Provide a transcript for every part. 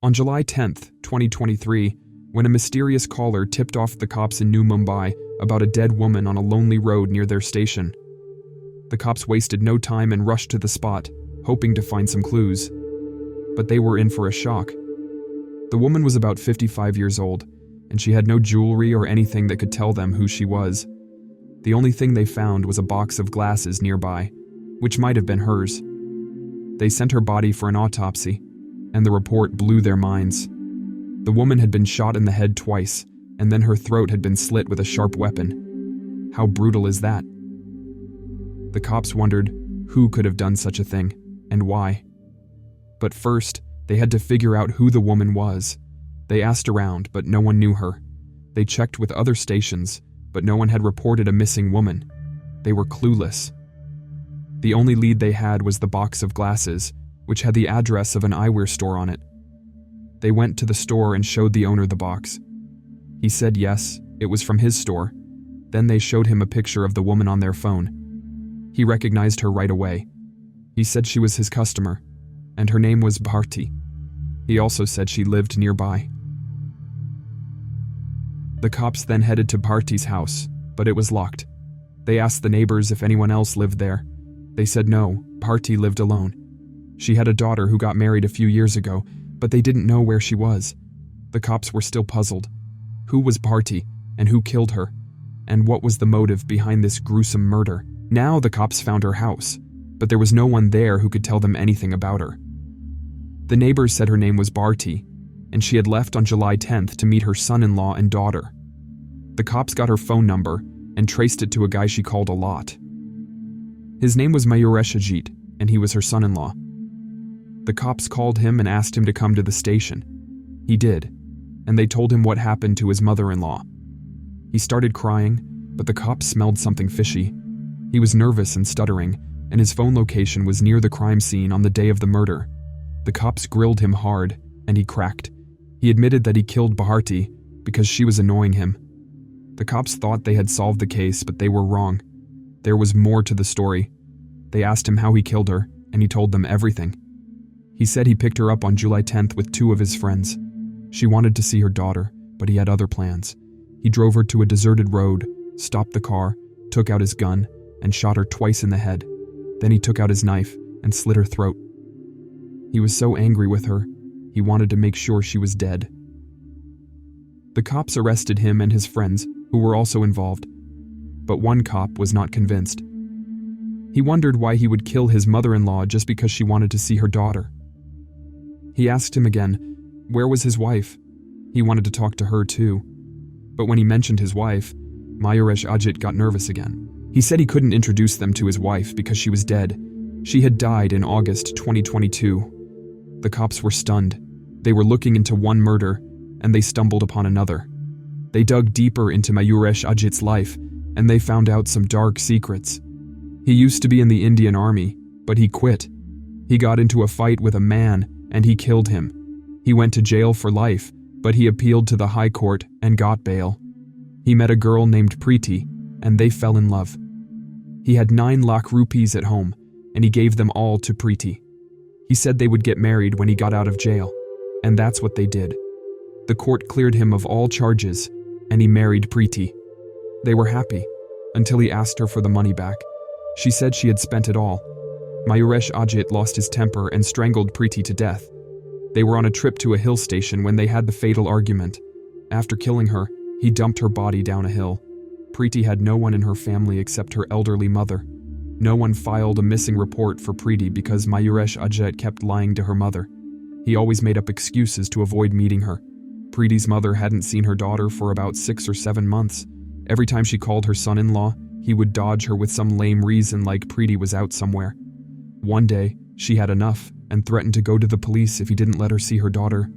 On July 10, 2023, when a mysterious caller tipped off the cops in New Mumbai about a dead woman on a lonely road near their station. The cops wasted no time and rushed to the spot, hoping to find some clues. But they were in for a shock. The woman was about 55 years old, and she had no jewelry or anything that could tell them who she was. The only thing they found was a box of glasses nearby, which might have been hers. They sent her body for an autopsy, and the report blew their minds. The woman had been shot in the head twice, and then her throat had been slit with a sharp weapon. How brutal is that? The cops wondered who could have done such a thing, and why. But first, they had to figure out who the woman was. They asked around, but no one knew her. They checked with other stations, but no one had reported a missing woman. They were clueless. The only lead they had was the box of glasses, which had the address of an eyewear store on it. They went to the store and showed the owner the box. He said yes, it was from his store. Then they showed him a picture of the woman on their phone. He recognized her right away. He said she was his customer, and her name was Bharti. He also said she lived nearby. The cops then headed to Bharti's house, but it was locked. They asked the neighbors if anyone else lived there. They said no, Bharti lived alone. She had a daughter who got married a few years ago, but they didn't know where she was. The cops were still puzzled. Who was Bharti, and who killed her? And what was the motive behind this gruesome murder? Now the cops found her house, but there was no one there who could tell them anything about her. The neighbors said her name was Bharti, and she had left on July 10th to meet her son-in-law and daughter. The cops got her phone number and traced it to a guy she called a lot. His name was Mayuresh Ajit, and he was her son-in-law. The cops called him and asked him to come to the station. He did, and they told him what happened to his mother-in-law. He started crying, but the cops smelled something fishy. He was nervous and stuttering, and his phone location was near the crime scene on the day of the murder. The cops grilled him hard, and he cracked. He admitted that he killed Bharti because she was annoying him. The cops thought they had solved the case, but they were wrong. There was more to the story. They asked him how he killed her, and he told them everything. He said he picked her up on July 10th with 2 of his friends. She wanted to see her daughter, but he had other plans. He drove her to a deserted road, stopped the car, took out his gun, and shot her twice in the head. Then he took out his knife and slit her throat. He was so angry with her, he wanted to make sure she was dead. The cops arrested him and his friends, who were also involved. But one cop was not convinced. He wondered why he would kill his mother-in-law just because she wanted to see her daughter. He asked him again, where was his wife? He wanted to talk to her too. But when he mentioned his wife, Mayuresh Ajit got nervous again. He said he couldn't introduce them to his wife because she was dead. She had died in August 2022. The cops were stunned. They were looking into one murder, and they stumbled upon another. They dug deeper into Mayuresh Ajit's life, and they found out some dark secrets. He used to be in the Indian Army, but he quit. He got into a fight with a man, and he killed him. He went to jail for life, but he appealed to the High Court and got bail. He met a girl named Preeti, and they fell in love. He had 9 lakh rupees at home, and he gave them all to Preeti. He said they would get married when he got out of jail, and that's what they did. The court cleared him of all charges, and he married Preeti. They were happy, until he asked her for the money back. She said she had spent it all. Mayuresh Ajit lost his temper and strangled Preeti to death. They were on a trip to a hill station when they had the fatal argument. After killing her, he dumped her body down a hill. Preeti had no one in her family except her elderly mother. No one filed a missing report for Preeti because Mayuresh Ajit kept lying to her mother. He always made up excuses to avoid meeting her. Preeti's mother hadn't seen her daughter for about 6 or 7 months. Every time she called her son-in-law, he would dodge her with some lame reason like Preeti was out somewhere. One day, she had enough and threatened to go to the police if he didn't let her see her daughter.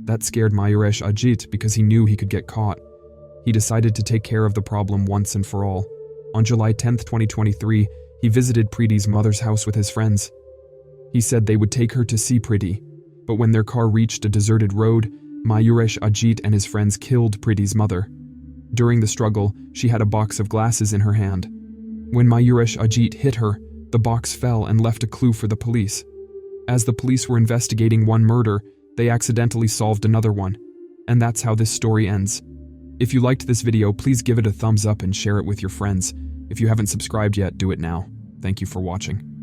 That scared Mayuresh Ajit because he knew he could get caught. He decided to take care of the problem once and for all. On July 10, 2023, he visited Preeti's mother's house with his friends. He said they would take her to see Preeti, but when their car reached a deserted road, Mayuresh Ajit and his friends killed Preeti's mother. During the struggle, she had a box of glasses in her hand. When Mayuresh Ajit hit her, the box fell and left a clue for the police. As the police were investigating one murder, They accidentally solved another one. And that's how this story ends. If you liked this video, please give it a thumbs up and share it with your friends. If you haven't subscribed yet, do it now. Thank you for watching.